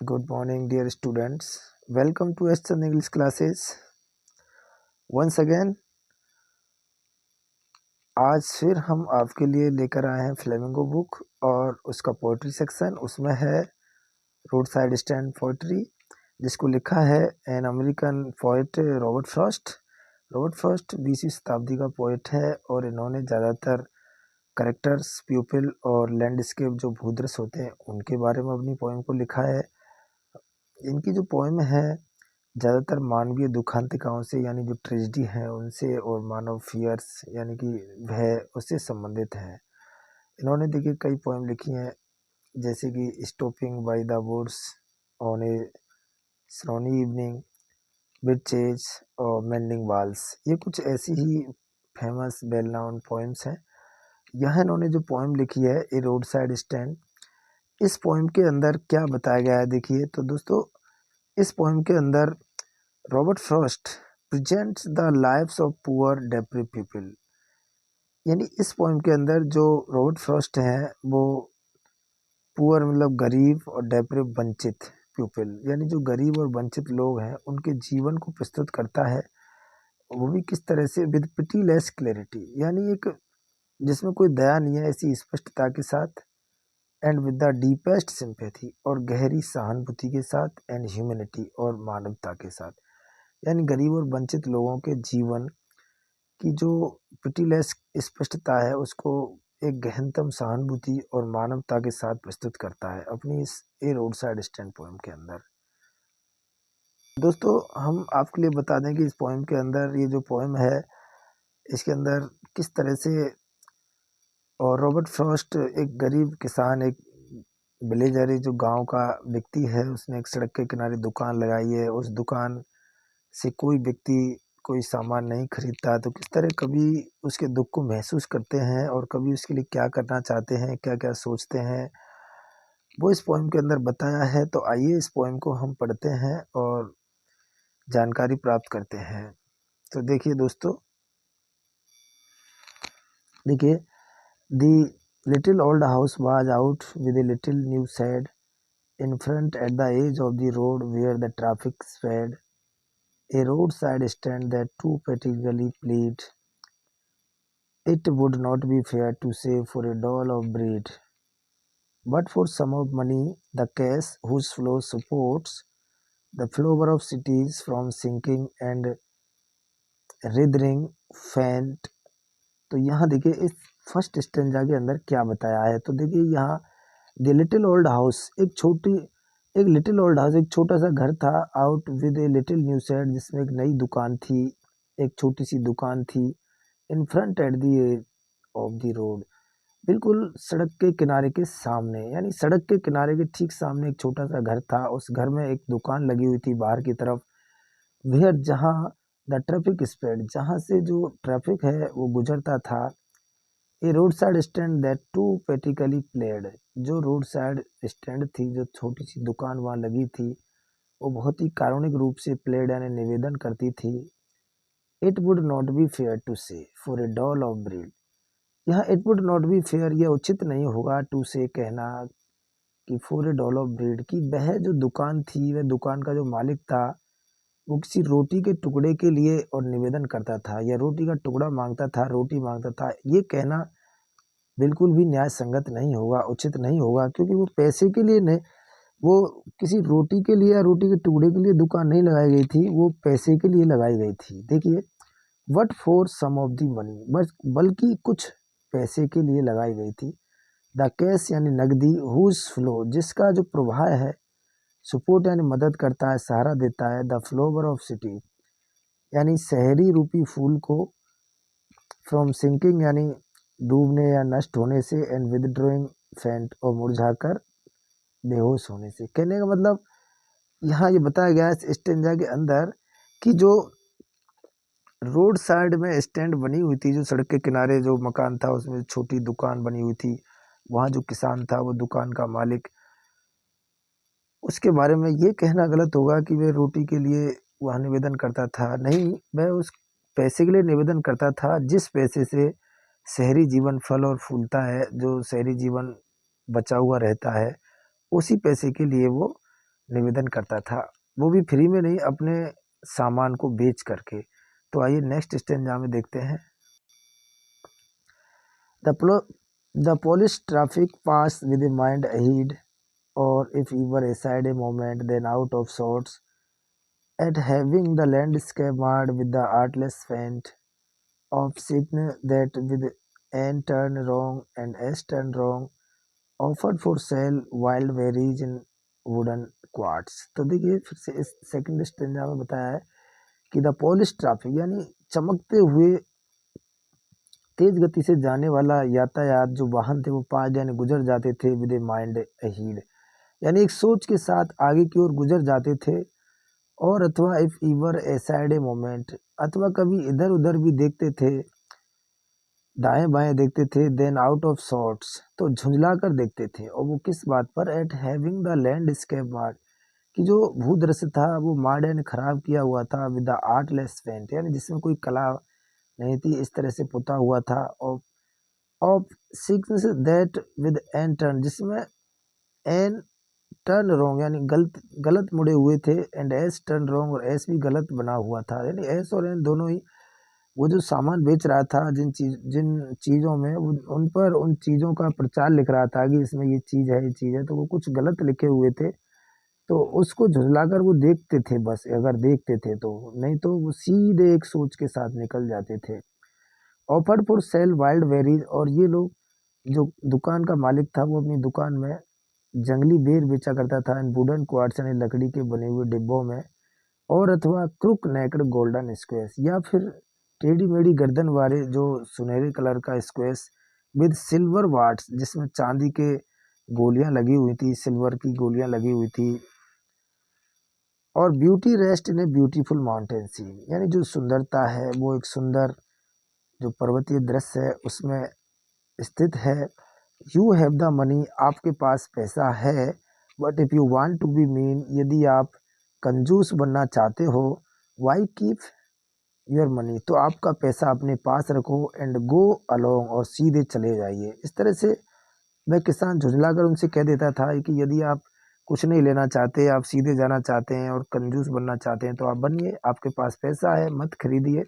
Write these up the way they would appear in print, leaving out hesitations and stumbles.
Good morning, dear students. Welcome to Western English classes. Once again, आज फिर हम आपके लिए लेकर आए हैं फ्लेमिंगो बुक और उसका पोइट्री सेक्शन। उसमें है रोड साइड स्टैंड पोइट्री, जिसको लिखा है an American poet Robert Frost. Robert Frost 20वीं शताब्दी का पोइट है और इन्होंने ज़्यादातर करेक्टर्स, प्यूपिल और लैंडस्केप जो भूदृश्य होते हैं उनके बारे में अपनी पोएम को लिखा है। इनकी जो पोएम है ज़्यादातर मानवीय दुखांतिकाओं से यानी जो ट्रेजिडी है उनसे और मानव फियर्स यानी कि भय उससे संबंधित है। इन्होंने देखिए कई पोएम लिखी हैं, जैसे कि stopping by the woods on a snowy evening, विचेज और मेंडिंग वॉल्स। ये कुछ ऐसी ही फेमस वेल नोन पोएम्स हैं। यह इन्होंने जो पोएम लिखी है ए रोड साइड स्टैंड, इस पोएम के अंदर क्या बताया गया है देखिए। तो दोस्तों, इस पोएम के अंदर Robert Frost presents the lives of poor deprive people, यानी इस पोएम के अंदर जो रॉबर्ट फ्रॉस्ट हैं वो पुअर मतलब गरीब और डेप्रिव वंचित पीपल यानी जो गरीब और वंचित लोग हैं उनके जीवन को प्रस्तुत करता है। वो भी किस तरह से, विद पिटीलेस क्लैरिटी, यानी एक जिसमें कोई दया नहीं है ऐसी स्पष्टता के साथ, and with the deepest sympathy और गहरी सहानुभूति के साथ, एंड ह्यूमैनिटी और मानवता के साथ, यानी गरीब और वंचित लोगों के जीवन की जो पिटीलेस स्पष्टता है उसको एक गहनतम सहानुभूति और मानवता के साथ प्रस्तुत करता है अपनी इस ए रोड साइड स्टैंड पोएम के अंदर। दोस्तों, हम आपके लिए बता दें कि इस पोएम के अंदर ये जो पोएम है इसके अंदर किस तरह से और रॉबर्ट फ्रॉस्ट एक गरीब किसान, एक विलेजर, जो गांव का व्यक्ति है, उसने एक सड़क के किनारे दुकान लगाई है। उस दुकान से कोई व्यक्ति कोई सामान नहीं खरीदता, तो किस तरह कभी उसके दुख को महसूस करते हैं और कभी उसके लिए क्या करना चाहते हैं, क्या क्या सोचते हैं, वो इस पोएम के अंदर बताया है। तो आइए इस पोएम को हम पढ़ते हैं और जानकारी प्राप्त करते हैं। तो देखिए दोस्तों, देखिए, the little old house was out with a little new shed in front at the edge of the road where the traffic sped, a roadside stand that too pathetically plead, it would not be fair to say for a doll of bread, but for some of money, the cash whose flow supports the flower of cities from sinking and writhing faint। तो यहाँ देखिए इस first stanza के अंदर क्या बताया है। तो देखिए यहाँ द लिटिल ओल्ड हाउस, एक लिटिल ओल्ड हाउस, एक छोटा सा घर था, out with a little new shed, जिसमें एक नई दुकान थी, एक छोटी सी दुकान थी, in front at the edge of the road, बिल्कुल सड़क के किनारे के सामने, यानी सड़क के किनारे के ठीक सामने एक छोटा सा घर था। उस घर में एक दुकान लगी हुई थी बाहर की तरफ, वेयर जहाँ द ट्रैफिक स्प्रेड, जहाँ से जो ट्रैफिक है वो गुजरता था, a road side stand that too pathetically pled, जो रोड साइड स्टैंड थी, जो छोटी सी दुकान वहाँ लगी थी, वो बहुत ही कारुणिक रूप से प्लेड यानी निवेदन करती थी। It would not be fair to say for a dole of bread, यहाँ it would not be fair, यह उचित नहीं होगा टू से कहना कि for a dole of bread, की वह जो दुकान थी, वह दुकान का जो मालिक था वो किसी रोटी के टुकड़े के लिए और निवेदन करता था, या रोटी का टुकड़ा मांगता था, रोटी मांगता था, ये कहना बिल्कुल भी न्याय संगत नहीं होगा, उचित नहीं होगा, क्योंकि वो पैसे के लिए नहीं, वो किसी रोटी के लिए या रोटी के टुकड़े के लिए दुकान नहीं लगाई गई थी, वो पैसे के लिए लगाई गई थी। देखिए, what for some of the money, बस बल्कि कुछ पैसे के लिए लगाई गई थी। द कैश यानी नकदी, हुज फ्लो, जिसका जो प्रवाह है, सपोर्ट यानी मदद करता है, सहारा देता है, द फ्लोवर ऑफ सिटी यानी शहरी रूपी फूल को, फ्रॉम सिंकिंग यानी डूबने या नष्ट होने से, एंड विदड्रॉइंग फेंट और मुरझाकर बेहोश होने से। कहने का मतलब यहाँ ये बताया गया है इस स्टेंजा के अंदर कि जो रोड साइड में स्टैंड बनी हुई थी, जो सड़क के किनारे जो मकान था उसमें छोटी दुकान बनी हुई थी, वहाँ जो किसान था वो दुकान का मालिक, उसके बारे में ये कहना गलत होगा कि वह रोटी के लिए वह निवेदन करता था। नहीं, वह उस पैसे के लिए निवेदन करता था जिस पैसे से शहरी जीवन फल और फूलता है, जो शहरी जीवन बचा हुआ रहता है, उसी पैसे के लिए वो निवेदन करता था, वो भी फ्री में नहीं, अपने सामान को बेच करके। तो आइए नेक्स्ट स्टेंजा में देखते हैं। The polished traffic passed with a mind ahead, or if he were aside a moment, then out of sorts at having the landscape marred with the artless feint of sign that with N turn wrong and S turn wrong offered for sale wild berries in wooden quarts। तो देखिए फिर से इस second stanza में बताया है कि the polished traffic यानी चमकते हुए तेज गति से जाने वाला यातायात जो वाहन थे वो पास यानी गुजर जाते थे विद ए माइंड अहीड, यानी एक सोच के साथ आगे की ओर गुजर जाते थे। और अथवा इफ ईवर एसाइड ए मोमेंट, अथवा कभी इधर उधर भी देखते थे, दाएं बाएं देखते थे, देन आउट ऑफ सॉर्ट्स तो झुंझला कर देखते थे। और वो किस बात पर, एट हैविंग द लैंडस्केप मार्ड, कि जो भूदृश्य था वो मार्ड यानी खराब किया हुआ था, विद द आर्टलेस पेंट यानी जिसमें कोई कला नहीं थी, इस तरह से पुता हुआ था। और of six that with N turn, जिसमें एन टर्न रॉन्ग यानी गलत गलत मुड़े हुए थे, एंड एस टर्न रॉन्ग और एस भी गलत बना हुआ था, यानी एस और एन दोनों ही वो जो सामान बेच रहा था, जिन चीज़ों में उन पर उन चीज़ों का प्रचार लिख रहा था कि इसमें ये चीज़ है ये चीज़ है, तो वो कुछ गलत लिखे हुए थे। तो उसको झुझलाकर वो देखते थे बस, अगर देखते थे तो, नहीं तो वो सीधे एक सोच के साथ निकल जाते थे। Offered for sale wild varies, और ये लोग जो दुकान का मालिक था वो अपनी दुकान में जंगली बेर बेचा करता था, इन वुडन क्वार्ट्स यानी लकड़ी के बने हुए डिब्बों में, और अथवा क्रुक नेक्ड गोल्डन स्क्वेस, या फिर टेढ़ी मेढ़ी गर्दन वाले जो सुनहरे कलर का स्क्वेस विद सिल्वर वाट्स, जिसमें चांदी के गोलियां लगी हुई थी, सिल्वर की गोलियां लगी हुई थी। और beauty rest in a beautiful mountain scene, यानी जो सुंदरता है वो एक सुंदर जो पर्वतीय दृश्य है उसमें स्थित है। यू हैव द मनी, आपके पास पैसा है, but if you want to be mean, यदि आप कंजूस बनना चाहते हो, वाई कीप योर मनी, तो आपका पैसा अपने पास रखो, एंड गो अलोंग, और सीधे चले जाइए। इस तरह से वह किसान झुंझलाकर उनसे कह देता था कि यदि आप कुछ नहीं लेना चाहते, आप सीधे जाना चाहते हैं और कंजूस बनना चाहते हैं तो आप बनिए, आपके पास पैसा है, मत खरीदिए।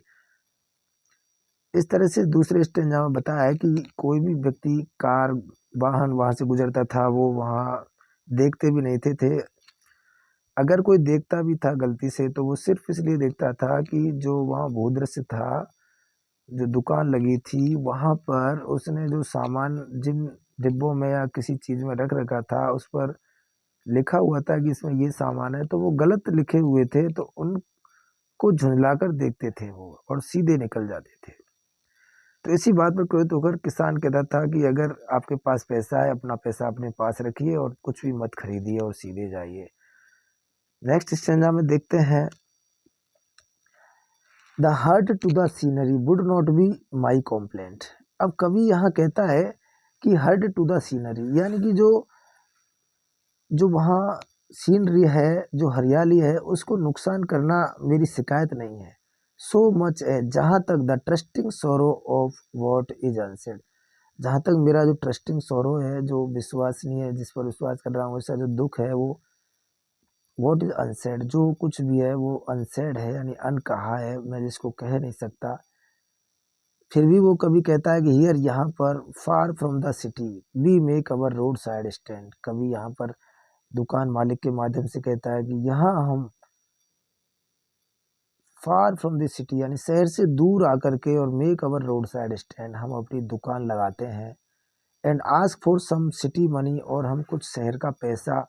इस तरह से दूसरे स्टेंजा में बताया है कि कोई भी व्यक्ति कार वाहन वहाँ से गुजरता था, वो वहाँ देखते भी नहीं थे। अगर कोई देखता भी था गलती से तो वो सिर्फ इसलिए देखता था कि जो वहाँ भूदृश्य था, जो दुकान लगी थी वहाँ पर उसने जो सामान जिन डिब्बों में या किसी चीज़ में रख रखा था उस पर लिखा हुआ था कि इसमें ये सामान है, तो वो गलत लिखे हुए थे, तो उनको झुंझलाकर देखते थे वो और सीधे निकल जाते थे। तो इसी बात पर क्रोधित होकर किसान कहता था कि अगर आपके पास पैसा है, अपना पैसा अपने पास रखिए और कुछ भी मत खरीदिए और सीधे जाइए। नेक्स्ट स्टेंजा में देखते हैं। The hurt to the scenery would not be my complaint. अब कवि यहाँ कहता है कि हर्ट टू द सीनरी, यानी कि जो जो वहाँ सीनरी है, जो हरियाली है, उसको नुकसान करना मेरी शिकायत नहीं है। सो मच है, जहाँ तक द ट्रस्टिंग सोरो ऑफ वॉट इज अनसेड, जहाँ तक मेरा जो ट्रस्टिंग सोरो है, जो विश्वसनीय है, जिस पर विश्वास कर रहा हूँ, ऐसा जो दुख है वो वॉट इज अनसेड, जो कुछ भी है वो अनसेड है, यानी अनकहा है, मैं जिसको कह नहीं सकता। फिर भी वो कभी कहता है कि हियर, यहाँ पर, far from the city we make our road side stand, कभी यहाँ पर दुकान मालिक के माध्यम से कहता है कि यहाँ हम फार फ्रॉम द सिटी यानी शहर से दूर आकर के, और make our road side stand, हम अपनी दुकान लगाते हैं, and ask for some city money, और हम कुछ शहर का पैसा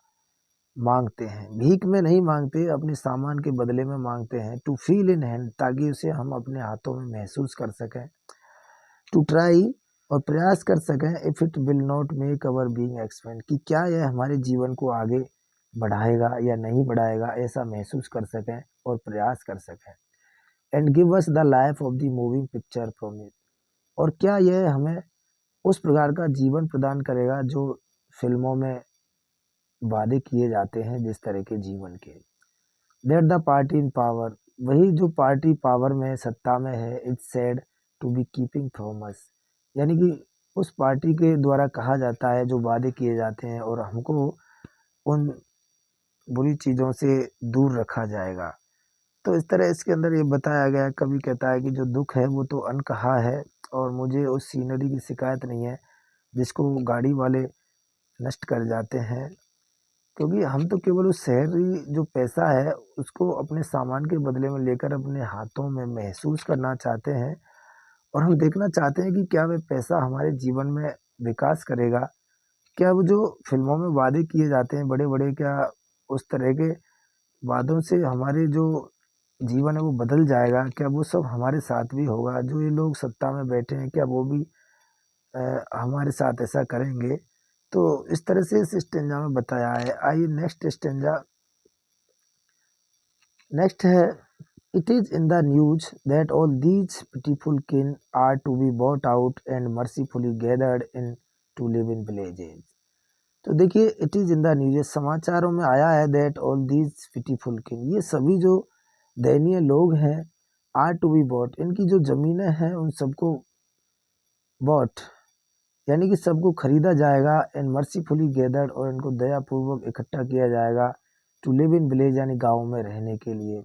मांगते हैं, भीख में नहीं मांगते, अपने सामान के बदले में मांगते हैं। टू फील इन हैंड, ताकि उसे हम अपने हाथों में महसूस कर सकें। टू ट्राई, और प्रयास कर सकें, if it will not make our being expand, कि क्या यह हमारे जीवन को आगे बढ़ाएगा या नहीं बढ़ाएगा, ऐसा महसूस कर सकें और प्रयास कर सकें। And give us the life of the moving picture from it, और क्या यह हमें उस प्रकार का जीवन प्रदान करेगा जो फिल्मों में वादे किए जाते हैं, जिस तरह के जीवन के। That the party in power, वही जो पार्टी पावर में, सत्ता में है, it's said to be keeping from us, यानी कि उस पार्टी के द्वारा कहा जाता है, जो वादे किए जाते हैं और हमको उन बुरी चीज़ों से दूर रखा जाएगा। तो इस तरह इसके अंदर ये बताया गया है, कवि कहता है कि जो दुःख है वो तो अनकहा है और मुझे उस सीनरी की शिकायत नहीं है जिसको गाड़ी वाले नष्ट कर जाते हैं, क्योंकि हम तो केवल उस शहरी जो पैसा है उसको अपने सामान के बदले में लेकर अपने हाथों में महसूस करना चाहते हैं और हम देखना चाहते हैं कि क्या वह पैसा हमारे जीवन में विकास करेगा, क्या वो जो फिल्मों में वादे किए जाते हैं बड़े बड़े, क्या उस तरह के वादों से हमारे जो जीवन है वो बदल जाएगा, क्या वो सब हमारे साथ भी होगा, जो ये लोग सत्ता में बैठे हैं क्या वो भी हमारे साथ ऐसा करेंगे। तो इस तरह से इस स्टेंजा में बताया है। आइए नेक्स्ट स्टेंजा, नेक्स्ट है, it is in the news that all these pitiful kin are to be bought out and mercifully gathered in to live in villages. तो देखिए, it is in the news, समाचारों में आया है, that all these pitiful किन, ये सभी जो दयनीय लोग हैं, आर टू बी बॉट, इनकी जो जमीनें हैं उन सबको बॉट यानी कि सबको खरीदा जाएगा, एंड मर्सीफुली गैदर्ड, और इनको दयापूर्वक इकट्ठा किया जाएगा, टू लिव इन विलेज यानी गाँव में रहने के लिए।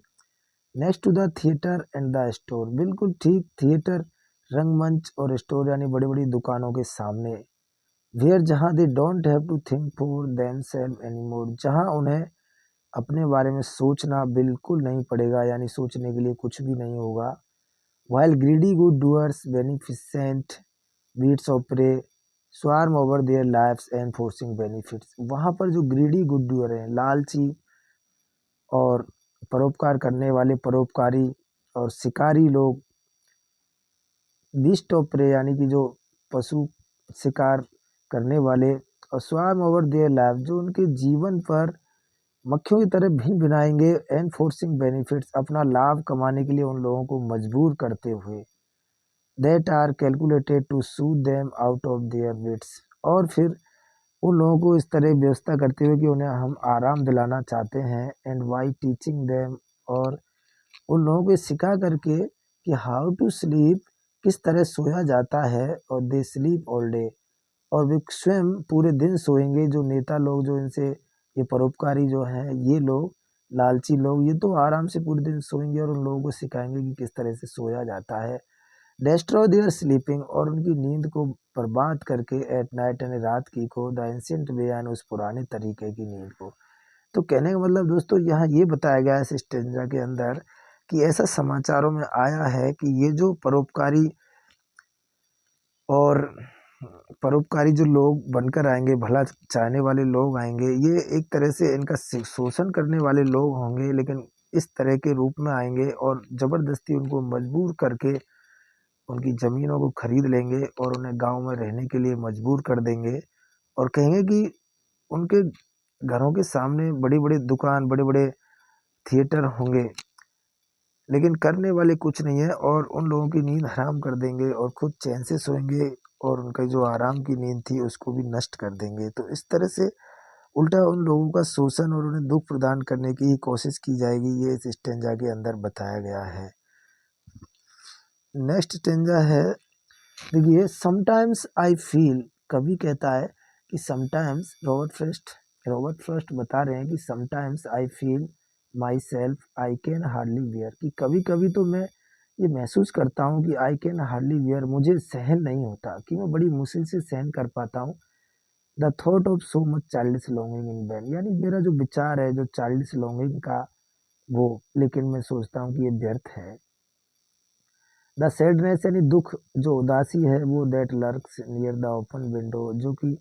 Next to the theatre and the store, बिल्कुल ठीक, थिएटर, रंगमंच और स्टोर यानी बड़ी बड़ी दुकानों के सामने, वेयर जहाँ they don't have to think for themselves anymore, जहाँ उन्हें अपने बारे में सोचना बिल्कुल नहीं पड़ेगा, यानी सोचने के लिए कुछ भी नहीं होगा। While greedy good doers beneficent beasts of prey swarm over their lives and forcing benefits, वहाँ पर जो ग्रीडी गुड डूअर हैं, लालची और परोपकार करने वाले परोपकारी और शिकारी लोग, बीस्ट ऑफ प्रे यानी कि जो पशु शिकार करने वाले, और स्वार्म ओवर देयर लाइफ, जो उनके जीवन पर मक्खियों की तरह भिन भिनाएंगे, एंड फोर्सिंग बेनिफिट्स, अपना लाभ कमाने के लिए उन लोगों को मजबूर करते हुए, that are calculated to soothe them out of their wits, और फिर उन लोगों को इस तरह व्यवस्था करते हुए कि उन्हें हम आराम दिलाना चाहते हैं, एंड वाई टीचिंग देम, और उन लोगों को सिखा करके कि हाउ टू स्लीप, किस तरह सोया जाता है, और दे स्लीप ऑल डे, और वे स्वयं पूरे दिन सोएंगे। जो नेता लोग, जो इनसे ये परोपकारी जो हैं, ये लोग लालची लोग, ये तो आराम से पूरे दिन सोएंगे और उन लोगों को सिखाएंगे कि किस तरह से सोया जाता है। डेस्ट्रॉय देयर स्लीपिंग, और उनकी नींद को बर्बाद करके, एट नाइट यानी रात की को, द एंशिएंट वे यानी उस पुराने तरीके की नींद को। तो कहने का मतलब दोस्तों यहाँ ये बताया गया है इस स्टेंजा के अंदर कि ऐसा समाचारों में आया है कि ये जो परोपकारी और परोपकारी जो लोग बनकर आएंगे, भला चाहने वाले लोग आएंगे, ये एक तरह से इनका शोषण करने वाले लोग होंगे, लेकिन इस तरह के रूप में आएंगे और ज़बरदस्ती उनको मजबूर करके उनकी ज़मीनों को खरीद लेंगे और उन्हें गांव में रहने के लिए मजबूर कर देंगे, और कहेंगे कि उनके घरों के सामने बड़ी बड़ी दुकान, बड़े बड़े थिएटर होंगे, लेकिन करने वाले कुछ नहीं है, और उन लोगों की नींद हराम कर देंगे और खुद चैन से सोएंगे, और उनका जो आराम की नींद थी उसको भी नष्ट कर देंगे। तो इस तरह से उल्टा उन लोगों का शोषण और उन्हें दुख प्रदान करने की ही कोशिश की जाएगी, ये इस स्टेंजा के अंदर बताया गया है। नेक्स्ट स्टेंजा है, देखिए, समटाइम्स आई फील, कवि कहता है कि समटाइम्स, रॉबर्ट फ्रॉस्ट बता रहे हैं कि sometimes I feel myself I can hardly bear, कि कभी कभी तो मैं ये महसूस करता हूँ कि आई कैन हार्डली बियर, मुझे सहन नहीं होता, कि मैं बड़ी मुश्किल से सहन कर पाता हूँ, the thought of so much childish longing in vain, यानी मेरा जो विचार है जो चाइल्डिश लॉन्गिंग का, वो, लेकिन मैं सोचता हूँ कि ये व्यर्थ है। द सैडनेस यानी दुख, जो उदासी है वो, that lurks near the open window, जो कि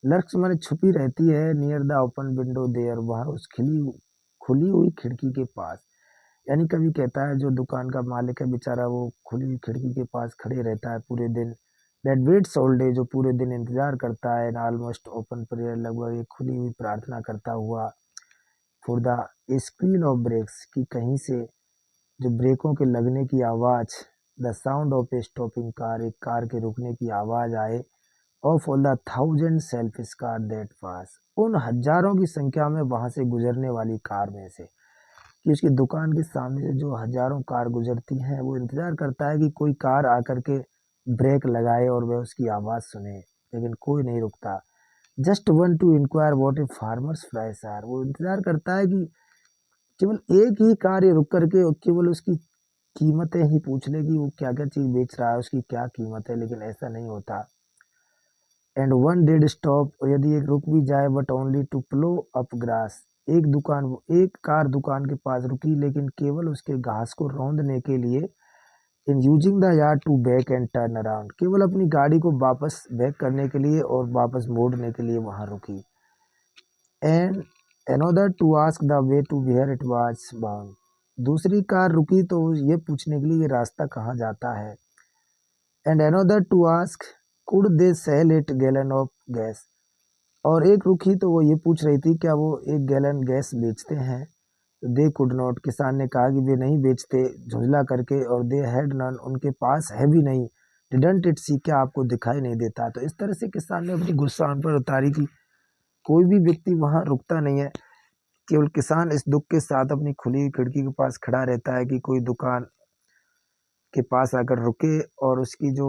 लर्क्स माने छुपी रहती है, near the open window there, वहाँ उस खुली हुई खिड़की के पास, यानी कभी कहता है जो दुकान का मालिक है बेचारा, वो खुली हुई खिड़की के पास खड़े रहता है पूरे दिन, दैट वेट्स ऑल डे, जो पूरे दिन इंतजार करता है, एन ऑलमोस्ट ओपन प्रेयर, लगभग एक खुली हुई प्रार्थना करता हुआ, for the screech of brakes, की कहीं से जो ब्रेकों के लगने की आवाज़, the sound of a stopping car, एक कार के रुकने की आवाज़ आए, of all the thousand self car that pass, उन हजारों की संख्या में वहां से गुजरने वाली कार में से, कि उसकी दुकान के सामने से जो हजारों कार गुजरती हैं, वो इंतजार करता है कि कोई कार आकर के ब्रेक लगाए और वह उसकी आवाज़ सुने, लेकिन कोई नहीं रुकता। Just one to inquire what a farmer's price are. वो इंतजार करता है कि केवल एक ही कार्य रुक करके और केवल उसकी कीमतें ही पूछ ले कि वो क्या क्या चीज बेच रहा है, उसकी क्या कीमत है, लेकिन ऐसा नहीं होता। एंड वन डिड स्टॉप, और यदि एक रुक भी जाए but only to plough up grass, एक कार दुकान के पास रुकी लेकिन केवल उसके घास को रौंदने के लिए। In using the yard to back and turn around, केवल अपनी गाड़ी को वापस बैक करने के लिए और वापस मोड़ने के लिए वहां रुकी। And another to ask the way to where it was bound, दूसरी कार रुकी तो ये पूछने के लिए ये रास्ता कहाँ जाता है। And another to ask could they sell it gallon of gas, और एक रुकी तो वो ये पूछ रही थी क्या वो 1 गैलन गैस बेचते हैं। दे कुड नॉट, किसान ने कहा कि वे नहीं बेचते झुंझला करके। और दे हैड नन, उनके पास है भी नहीं। डिडंट इट सी, क्या आपको दिखाई नहीं देता। तो इस तरह से किसान ने अपनी गुस्सा उन पर उतारी कि कोई भी व्यक्ति वहां रुकता नहीं है, केवल किसान इस दुख के साथ अपनी खुली हुई खिड़की के पास खड़ा रहता है कि कोई दुकान के पास आकर रुके और उसकी जो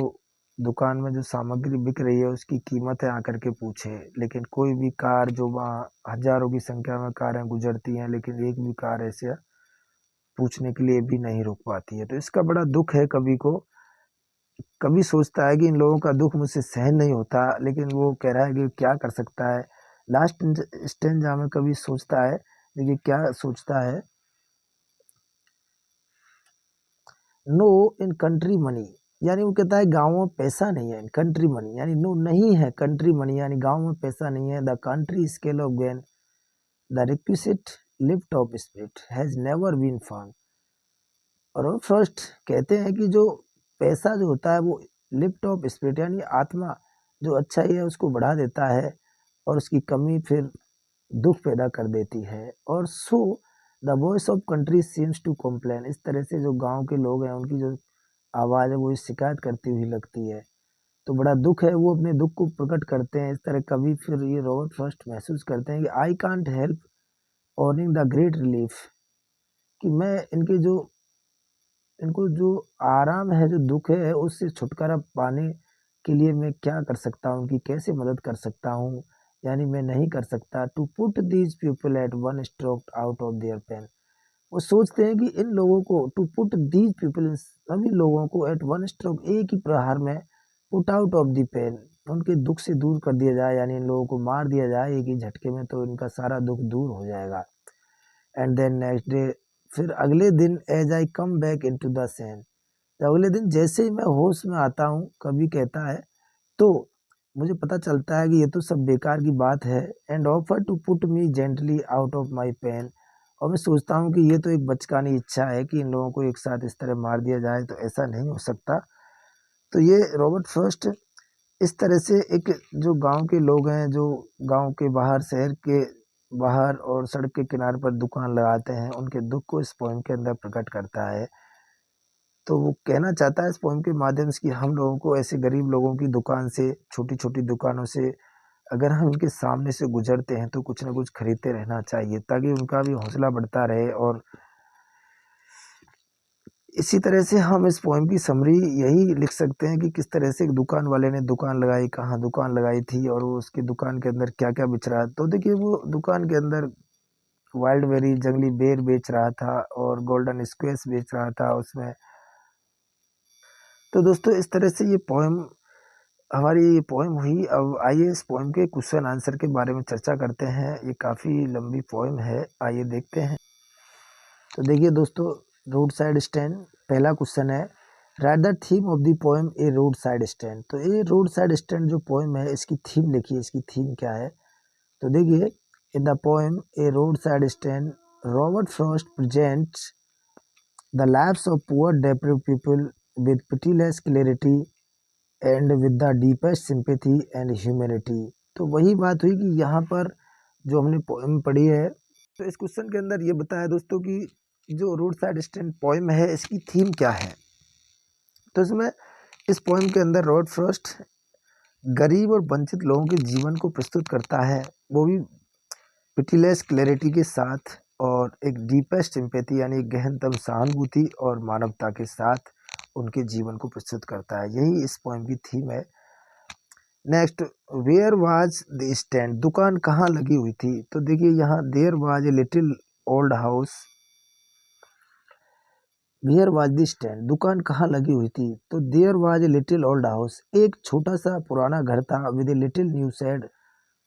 दुकान में जो सामग्री बिक रही है उसकी कीमत है आकर के पूछे। लेकिन कोई भी कार, जो वहाँ हजारों की संख्या में कारें गुजरती हैं, लेकिन एक भी कार ऐसे पूछने के लिए भी नहीं रुक पाती है। तो इसका बड़ा दुख है कवि को। कवि सोचता है कि इन लोगों का दुख मुझसे सहन नहीं होता, लेकिन वो कह रहा है कि क्या कर सकता है। लास्ट स्टेंजा में कवि सोचता है, देखिए क्या सोचता है। नो इन कंट्री मनी, यानी वो कहता है गाँव में पैसा नहीं है। इन कंट्री मनी यानी नो नहीं है, कंट्री मनी यानी गाँव में पैसा नहीं है। The country scale of gain, the requisite lift of spirit has never been found. और फर्स्ट कहते हैं कि जो पैसा जो होता है वो लिफ्ट ऑफ स्पिरिट यानी आत्मा जो अच्छाई है उसको बढ़ा देता है, और उसकी कमी फिर दुख पैदा कर देती है। और so the voice of country seems to complain, इस तरह से जो गांव के लोग हैं उनकी जो आवाज़ है वो शिकायत करती हुई लगती है। तो बड़ा दुख है, वो अपने दुख को प्रकट करते हैं। इस तरह कवि फिर ये रॉबर्ट फर्स्ट महसूस करते हैं कि I can't help earning the great relief, कि मैं इनको जो आराम है, जो दुख है, उससे छुटकारा पाने के लिए मैं क्या कर सकता हूँ, उनकी कैसे मदद कर सकता हूँ, यानी मैं नहीं कर सकता। To put these people at one stroke out of their pain, वो सोचते हैं कि इन लोगों को, टू पुट दीज पीपल, सभी लोगों को, एट वन स्ट्रोक, एक ही प्रहार में, put out of the pain, उनके दुख से दूर कर दिया जाए, यानी इन लोगों को मार दिया जाए एक ही झटके में, तो इनका सारा दुख दूर हो जाएगा। एंड देन नेक्स्ट डे, फिर अगले दिन, as I come back into the sun, तो अगले दिन जैसे ही मैं होश में आता हूँ, कभी कहता है, तो मुझे पता चलता है कि ये तो सब बेकार की बात है। And offer to put me gently out of my pain, और मैं सोचता हूँ कि ये तो एक बचकानी इच्छा है कि इन लोगों को एक साथ इस तरह मार दिया जाए, तो ऐसा नहीं हो सकता। तो ये रॉबर्ट फर्स्ट इस तरह से एक, जो गांव के लोग हैं, जो गांव के बाहर, शहर के बाहर और सड़क के किनारे पर दुकान लगाते हैं, उनके दुख को इस पोएम के अंदर प्रकट करता है। तो वो कहना चाहता है इस पोएम के माध्यम से कि हम लोगों को ऐसे गरीब लोगों की दुकान से, छोटी छोटी दुकानों से, अगर हम उनके सामने से गुजरते हैं तो कुछ ना कुछ खरीदते रहना चाहिए, ताकि उनका भी हौसला बढ़ता रहे। और इसी तरह से हम इस पोएम की समरी यही लिख सकते हैं कि किस तरह से एक दुकान वाले ने दुकान लगाई, कहाँ दुकान लगाई थी, और वो उसकी दुकान के अंदर क्या क्या बेच रहा है। तो देखिए वो दुकान के अंदर वाइल्ड बेरी, जंगली बेर बेच रहा था, और गोल्डन स्क्वेश बेच रहा था उसमें। तो दोस्तों इस तरह से ये पोएम, हमारी ये पोएम हुई। अब आइए इस पोएम के क्वेश्चन आंसर के बारे में चर्चा करते हैं। ये काफ़ी लंबी पोएम है, आइए देखते हैं। तो देखिए दोस्तों, रोड साइड स्टैंड, पहला क्वेश्चन है, right the theme of the poem a road side stand. तो ये रोड साइड स्टैंड जो पोएम है, इसकी थीम लिखिए, इसकी थीम क्या है। तो देखिए, in the poem a road side stand, Robert Frost presents the lives of poor deprived people with pitiless clarity and with the deepest sympathy and humanity. तो वही बात हुई कि यहाँ पर जो हमने पोएम पढ़ी है, तो इस क्वेश्चन के अंदर ये बताया दोस्तों कि जो रोड साइड स्टैंड पोएम है, इसकी थीम क्या है। तो इसमें, इस पोएम के अंदर रॉबर्ट फ्रॉस्ट गरीब और वंचित लोगों के जीवन को प्रस्तुत करता है, वो भी पिटीलेस क्लैरिटी के साथ, और एक डीपेस्ट सिंपैथी यानी गहनतम सहानुभूति और मानवता के साथ उनके जीवन को प्रस्तुत करता है। यही इस पोएम की थीम है। Next, where was the stand, दुकान कहाँ लगी हुई थी? तो देखिए यहाँ there was a little old house, where was the stand, दुकान कहाँ लगी हुई थी? तो there was a little old house, एक छोटा सा पुराना घर था, with a little new shed,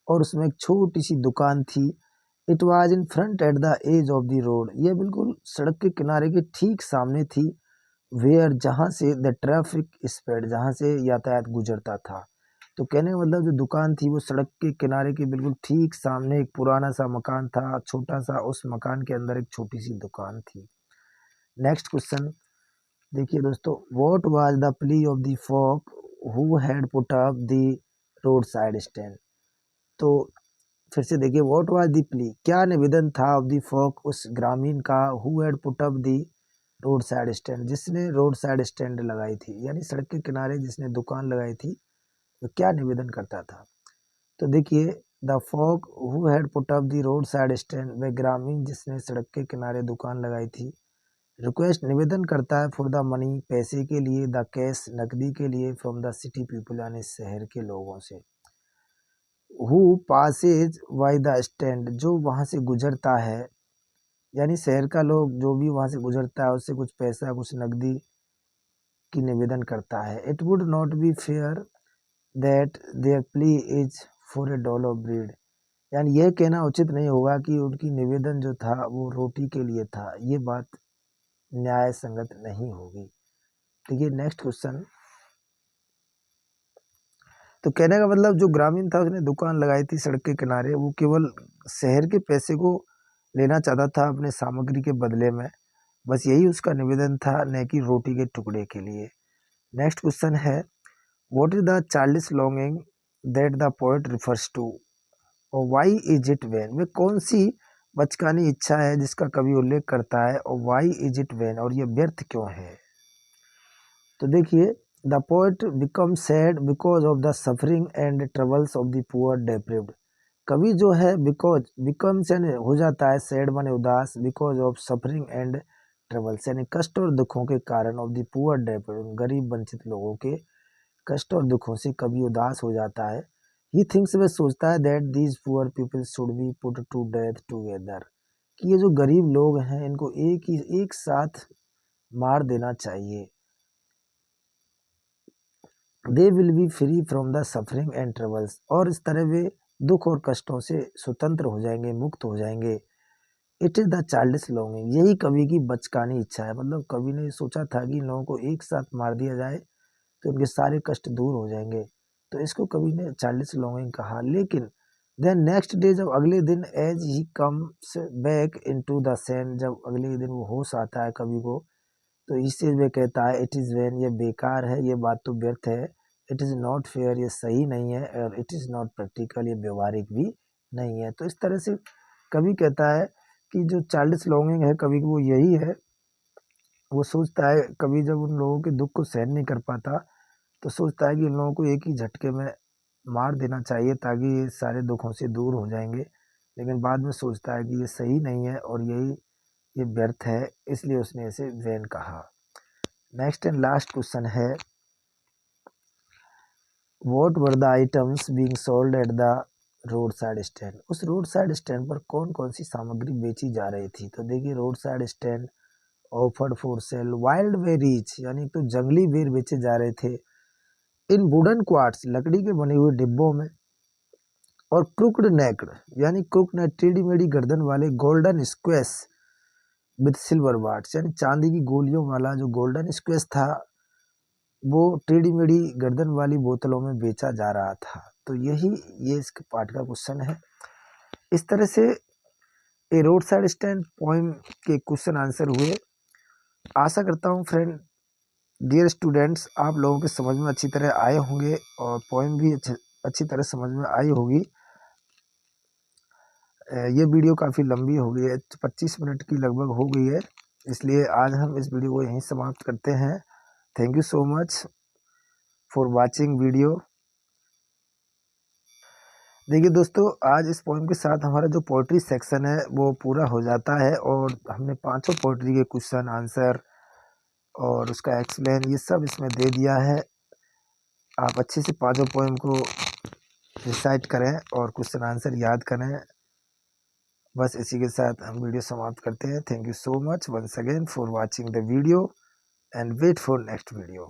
और उसमें एक छोटी सी दुकान थी। It was in front at the edge of the road, यह बिल्कुल सड़क के किनारे के ठीक सामने थी। वेयर, जहाँ से द ट्रैफिक स्प्रेड, जहाँ से यातायात गुजरता था। तो कहने का मतलब जो दुकान थी वो सड़क के किनारे के बिल्कुल ठीक सामने एक पुराना सा मकान था, छोटा सा, उस मकान के अंदर एक छोटी सी दुकान थी। नेक्स्ट क्वेश्चन देखिए दोस्तों, what was the plea of the folk who had put up the road side stand? तो फिर से देखिए, व्हाट वाज द प्ली, क्या निवेदन था, ऑफ द फोक, उस ग्रामीण का, who had put up the road side stand, जिसने रोड साइड स्टैंड लगाई थी, यानी सड़क के किनारे जिसने दुकान लगाई थी, वो क्या निवेदन करता था? तो देखिए, the folk who had put up the road side stand, वह ग्रामीण जिसने सड़क के किनारे दुकान लगाई थी, रिक्वेस्ट, निवेदन करता है, फॉर द मनी, पैसे के लिए, द कैश, नकदी के लिए, फ्रॉम द सिटी पीपल, यानी शहर के लोगों से। Who passes by the stand, जो वहाँ से गुजरता है, यानी शहर का लोग जो भी वहाँ से गुजरता है उससे कुछ पैसा, कुछ नकदी की निवेदन करता है। It would not be fair that their plea is for a dole of bread, यानी यह कहना उचित नहीं होगा कि उनकी निवेदन जो था वो रोटी के लिए था, ये बात न्याय संगत नहीं होगी। देखिए नेक्स्ट क्वेश्चन, तो कहने का मतलब जो ग्रामीण था उसने दुकान लगाई थी सड़क के किनारे, वो केवल शहर के पैसे को लेना चाहता था अपने सामग्री के बदले में, बस यही उसका निवेदन था, न कि रोटी के टुकड़े के लिए। नेक्स्ट क्वेश्चन है, what is the childish longing that the poet refers to, और व्हाई इज इट वैन, वे कौन सी बचकानी इच्छा है जिसका कवि उल्लेख करता है, और व्हाई इज इट वैन, और यह व्यर्थ क्यों है? तो देखिए, the poet become sad because of the suffering and troubles of the poor deprived, कवि जो है बिकॉज, बिकम्स यानी हो जाता है, सैड माने उदास, because of suffering and troubles यानी कष्ट और दुखों के कारण, ऑफ द पुअर डेप्रिव्ड गरीब वंचित लोगों के कष्ट और दुखों से कवि उदास हो जाता है। ही थिंक्स, वह सोचता है, that these poor people should be put to death together, कि ये जो गरीब लोग हैं इनको एक साथ मार देना चाहिए। They will be free from the suffering and troubles, और इस तरह वे दुख और कष्टों से स्वतंत्र हो जाएंगे, मुक्त हो जाएंगे। It is the childish longing, यही कवि की बचकानी इच्छा है, मतलब कवि ने सोचा था कि इन लोगों को एक साथ मार दिया जाए तो उनके सारे कष्ट दूर हो जाएंगे, तो इसको कवि ने चाइल्डिश लॉन्गिंग कहा। लेकिन देन नेक्स्ट डे, जब अगले दिन, as he comes back into the sun, जब अगले दिन वो होश आता है कवि को, तो इससे वे कहता है, इट इज़ वैन, ये बेकार है, ये बात तो व्यर्थ है, इट इज़ नॉट फेयर, ये सही नहीं है, और इट इज़ नॉट प्रैक्टिकल, ये व्यवहारिक भी नहीं है। तो इस तरह से कवि कहता है कि जो चाइल्डिश लॉन्गिंग है कवि की वो यही है, वो सोचता है, कवि जब उन लोगों के दुख को सहन नहीं कर पाता तो सोचता है कि उन लोगों को एक ही झटके में मार देना चाहिए ताकि ये सारे दुखों से दूर हो जाएंगे, लेकिन बाद में सोचता है कि ये सही नहीं है और ये व्यर्थ है, इसलिए उसने इसे वैन कहा। नेक्स्ट एंड लास्ट क्वेश्चन है, what were the items being sold at the road side stand, उस रोड साइड स्टैंड पर कौन कौन सी सामग्री बेची जा रही थी? तो देखिए, road side stand offered for sale wild berries, यानी तो जंगली बेर बेचे जा रहे थे, इन वुडन क्वार्ट्स, लकड़ी के बने हुए डिब्बों में, और क्रुक्ड नेक्ड, यानी क्रुक नेक, टेढ़ी मेढ़ी गर्दन वाले, golden squash with silver bars, यानी चांदी की गोलियों वाला जो गोल्डन स्क्वेस था वो टेढ़ी मेढ़ी गर्दन वाली बोतलों में बेचा जा रहा था। तो ये इस पाठ का क्वेश्चन है। इस तरह से ए रोड साइड स्टैंड पोएम के क्वेश्चन आंसर हुए। आशा करता हूँ फ्रेंड, डियर स्टूडेंट्स, आप लोगों के समझ में अच्छी तरह आए होंगे और पोएम भी अच्छी तरह समझ में आई होगी। ये वीडियो काफ़ी लंबी हो गई है, 25 मिनट की लगभग हो गई है, इसलिए आज हम इस वीडियो को यहीं समाप्त करते हैं। Thank you so much for watching video. देखिए दोस्तों, आज इस पोएम के साथ हमारा जो पोइट्री सेक्शन है वो पूरा हो जाता है, और हमने पांचों पोइट्री के क्वेश्चन आंसर और उसका एक्सप्लेन ये सब इसमें दे दिया है। आप अच्छे से पांचों पोएम को रिसाइट करें और क्वेश्चन आंसर याद करें। बस इसी के साथ हम वीडियो समाप्त करते हैं। Thank you so much once again for watching the video and wait for next video.